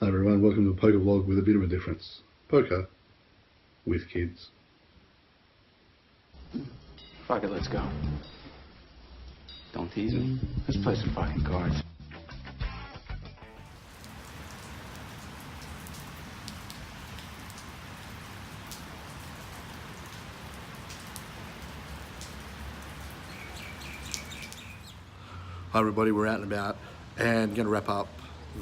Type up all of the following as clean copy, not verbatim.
Hi everyone, welcome to a poker vlog with a bit of a difference. Poker with kids. Fuck it, let's go. Don't tease me. Let's play some fucking cards. Hi everybody, we're out and about and going to wrap up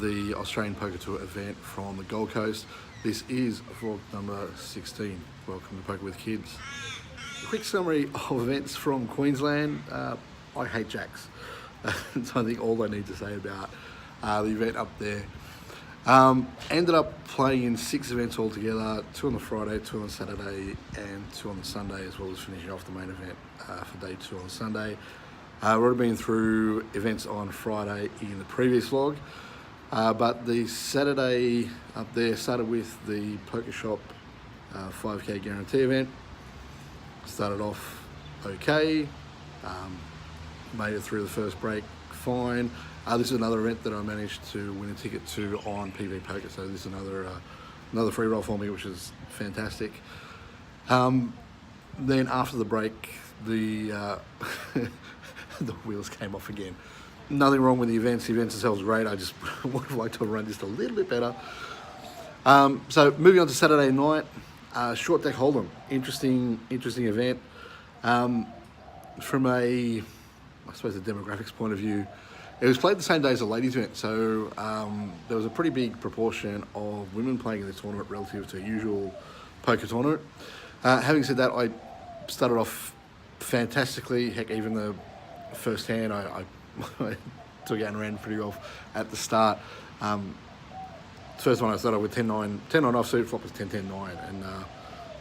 the Australian Poker Tour event from the Gold Coast. This is vlog number 16. Welcome to Poker with Kids. A quick summary of events from Queensland. I hate jacks. That's I think all I need to say about the event up there. Ended up playing in 6 events altogether, 2 on the Friday, 2 on the Saturday and 2 on the Sunday, as well as finishing off the main event for day 2 on the Sunday. We've already been through events on Friday in the previous vlog, but the Saturday up there started with the Poker Shop 5k guarantee event. Started off okay, made it through the first break fine. This is another event that I managed to win a ticket to on PV Poker, so this is another free roll for me, which is fantastic. Then after the break, the the wheels came off again. Nothing wrong with the events. The events themselves are great. I just would have liked to run just a little bit better. So moving on to Saturday night, short deck hold'em. Interesting event. From I suppose, a demographics point of view, it was played the same day as the ladies event. So there was a pretty big proportion of women playing in this tournament relative to a usual poker tournament. Having said that, I started off fantastically. Heck, even the first hand I took out and ran pretty well at the start. First one I started with 10-9 offsuit, flop was 10-10-9, and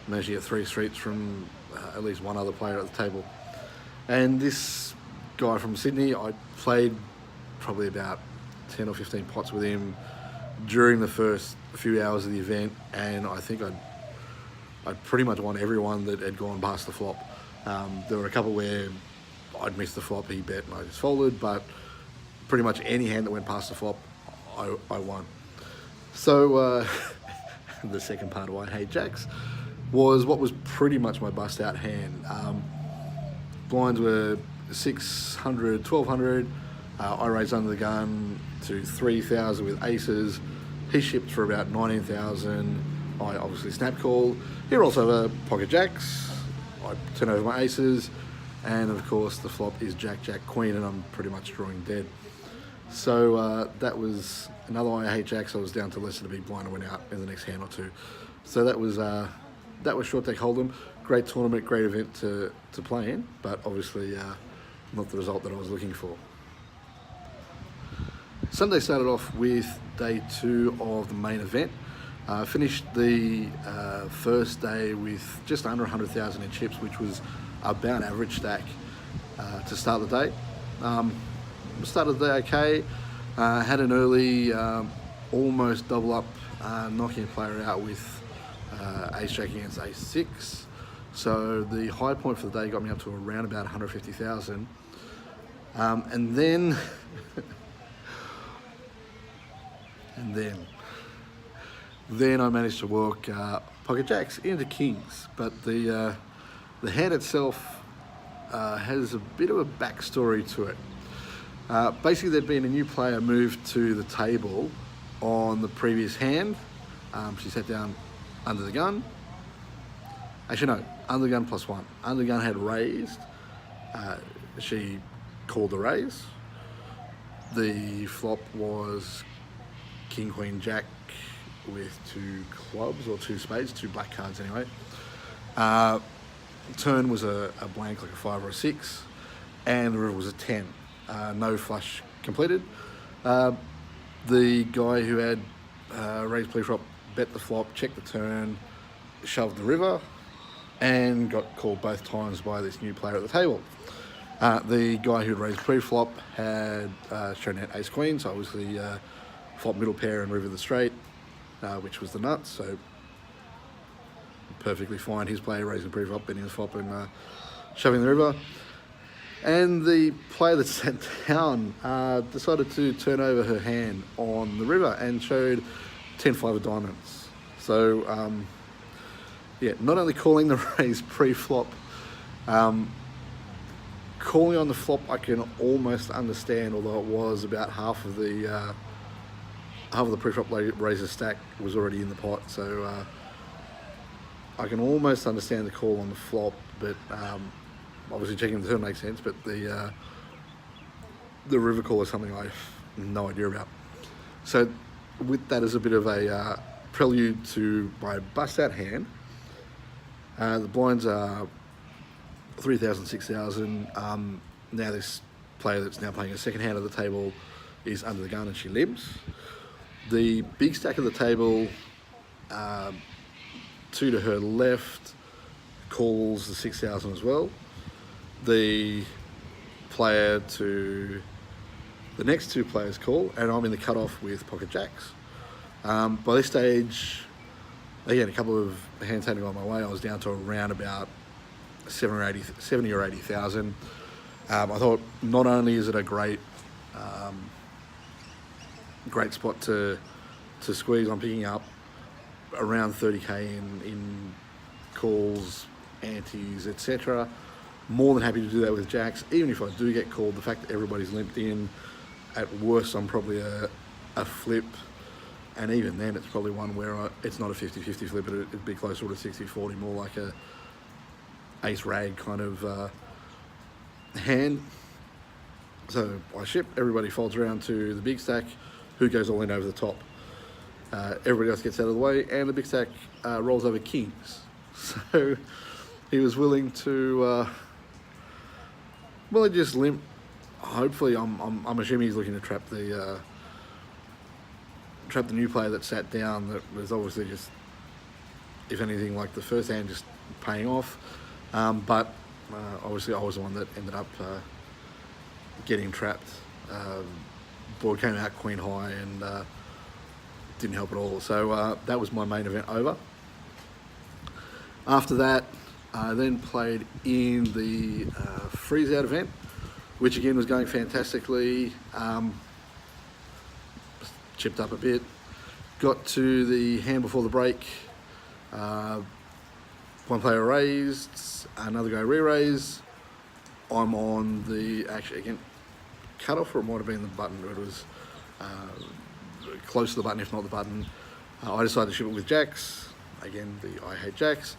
managed to get 3 streets from at least one other player at the table. And this guy from Sydney, I played probably about 10 or 15 pots with him during the first few hours of the event, and I think I'd pretty much won everyone that had gone past the flop. There were a couple where I'd missed the flop, he bet and I just folded, but pretty much any hand that went past the flop, I won. So the second part of why I hate jacks was what was pretty much my bust out hand. Blinds were 600, 1200. I raised under the gun to 3,000 with aces. He shipped for about 19,000. I obviously snap called. Here also have pocket jacks. I turn over my aces. And of course the flop is Jack, Jack, Queen, and I'm pretty much drawing dead. So that was another one. I hate jacks. I was down to less than a big blind and went out in the next hand or two. So that was short deck hold'em. Great tournament, great event to play in, but obviously not the result that I was looking for. Sunday started off with day 2 of the main event. Finished the first day with just under 100,000 in chips, which was about average stack to start the day. Started the day okay. Had an early almost double up knocking a player out with ace jack against ace 6. So the high point for the day got me up to around about 150,000. And then I managed to work pocket jacks into kings, but the hand itself has a bit of a backstory to it. Basically, there'd been a new player moved to the table on the previous hand. She sat down under the gun. Actually, no, under the gun +1. Under the gun had raised. She called the raise. The flop was king, queen, jack with 2 clubs or 2 spades, 2 black cards anyway. Turn was a blank, like a 5 or a 6, and the river was a 10. No flush completed. The guy who had raised pre-flop bet the flop, checked the turn, shoved the river, and got called both times by this new player at the table. The guy who had raised pre-flop had shown out ace queen, so obviously flop middle pair and river the straight, which was the nuts, so perfectly fine. His player raising pre-flop, betting the flop and shoving the river. And the player that sat down decided to turn over her hand on the river and showed 10-5 of diamonds. So, yeah, not only calling the raise pre-flop, calling on the flop I can almost understand, although it was about half of the pre-flop raiser stack was already in the pot. So I can almost understand the call on the flop, but obviously checking the turn makes sense. But the river call is something I have no idea about. So with that as a bit of a prelude to my bust-out hand, the blinds are 3,000, 6,000. Now this player that's now playing a second hand of the table is under the gun and she limps. The big stack of the table, 2 to her left, calls the 6,000 as well. The player to the next 2 players call, and I'm in the cutoff with pocket jacks. By this stage, again, a couple of hands handing on my way, I was down to around about 70 or 80,000. I thought not only is it a great spot to squeeze, I'm picking up around 30k in calls, antes, etc. More than happy to do that with jacks. Even if I do get called, the fact that everybody's limped in, at worst I'm probably a flip, and even then it's probably one where it's not a 50-50 flip, but it'd be closer to 60-40, more like a ace rag kind of hand. So I ship, everybody folds around to the big stack, who goes all in over the top. Everybody else gets out of the way, and the big stack rolls over kings. So he was willing to just limp. Hopefully, I'm assuming he's looking to trap the new player that sat down. That was obviously just, if anything, like the first hand, just paying off. But obviously, I was the one that ended up getting trapped. Board came out queen high and didn't help at all. So that was my main event over. After that, I then played in the freeze out event, which again was going fantastically. Chipped up a bit. Got to the hand before the break. One player raised, another guy re-raised. I'm on the, actually again, cut off, or it might have been the button, but it was close to the button, if not the button. I decided to ship it with jacks. Again, I hate jacks.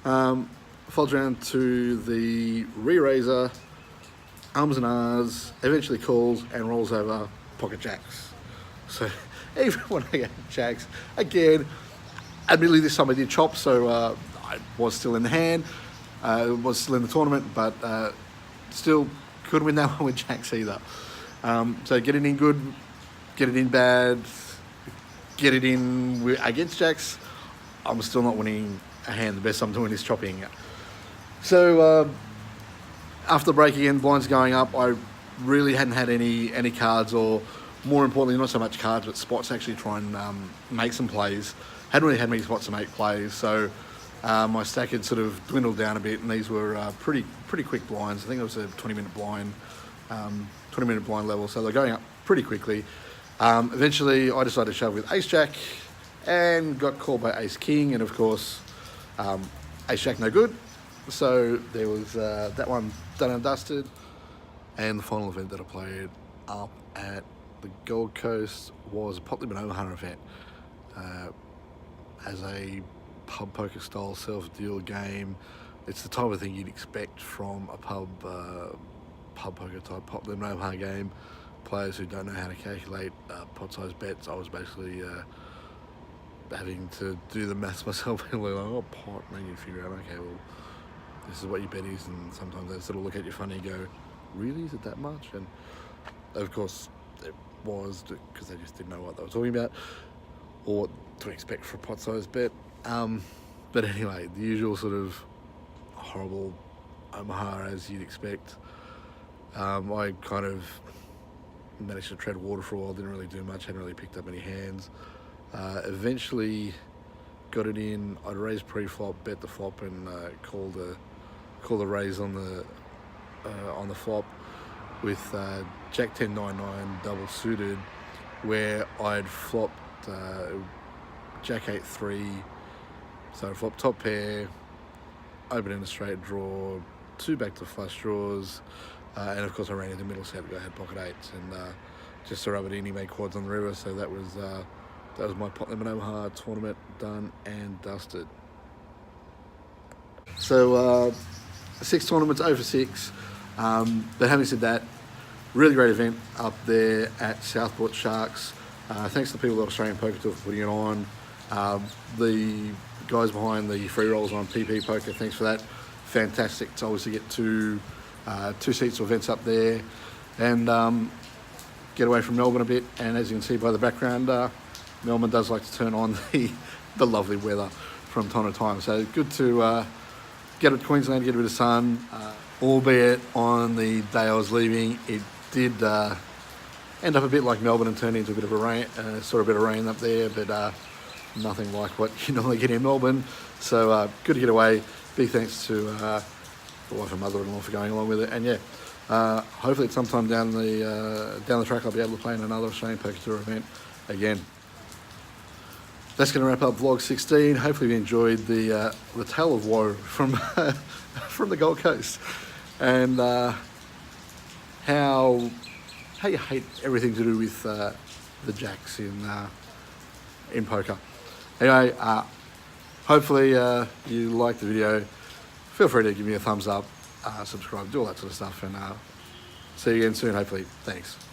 Folds around to the re-raiser, ums and ahs, eventually calls and rolls over pocket jacks. So even when I get jacks, again, admittedly this time I did chop, so I was still in the hand, was still in the tournament, but still couldn't win that one with jacks either. So get it in good, get it in bad, get it in against jacks, I'm still not winning a hand. The best I'm doing is chopping. So after the break again, blinds going up, I really hadn't had any cards, or more importantly, not so much cards, but spots to actually try and make some plays. Hadn't really had many spots to make plays, so my stack had sort of dwindled down a bit, and these were pretty quick blinds. I think it was a 20-minute blind, 20-minute blind level, so they're going up pretty quickly. Eventually, I decided to shove with ace jack, and got called by ace king, and of course, ace jack no good. So there was that one done and dusted. And the final event that I played up at the Gold Coast was a Limit Omaha event. As a pub poker style self-deal game, it's the type of thing you'd expect from a pub poker type Limit Omaha game. Players who don't know how to calculate pot size bets. I was basically having to do the maths myself and like, oh, pot, and then you figure out, okay, well, this is what your bet is, and sometimes they sort of look at you funny and go, really, is it that much? And of course it was, because they just didn't know what they were talking about or what to expect for a pot size bet. But anyway, the usual sort of horrible Omaha as you'd expect. I kind of managed to tread water for a while, didn't really do much, hadn't really picked up any hands. Eventually got it in. I'd raised pre-flop, bet the flop, and called the raise on the flop with Jack 10 9 9 double suited, where I'd flopped Jack 8-3, so flop top pair, open in a straight draw, 2 back to flush draws, and of course I ran in the middle set. I had pocket 8s, and just to rub it in, he made quads on the river. So that was my Limit Omaha tournament done and dusted. So 6 tournaments, over 6. But having said that, really great event up there at Southport Sharks. Thanks to the people at Australian Poker Tour for putting it on. The guys behind the free rolls on PP Poker, thanks for that. Fantastic to obviously get two seats of events up there and get away from Melbourne a bit. And as you can see by the background, Melbourne does like to turn on the lovely weather from time to time. So good to get to Queensland, get a bit of sun. Albeit on the day I was leaving, it did end up a bit like Melbourne and turn into a bit of a rain, sort of a bit of rain up there, but nothing like what you normally get in Melbourne. So good to get away. Big thanks to the wife and mother-in-law for going along with it. And yeah, hopefully at some time down the track I'll be able to play in another Australian Poker Tour event again. That's going to wrap up vlog 16. Hopefully you enjoyed the tale of woe from from the Gold Coast, and how you hate everything to do with the jacks in poker. Anyway, hopefully you liked the video. Feel free to give me a thumbs up, subscribe, do all that sort of stuff, and see you again soon, hopefully. Thanks.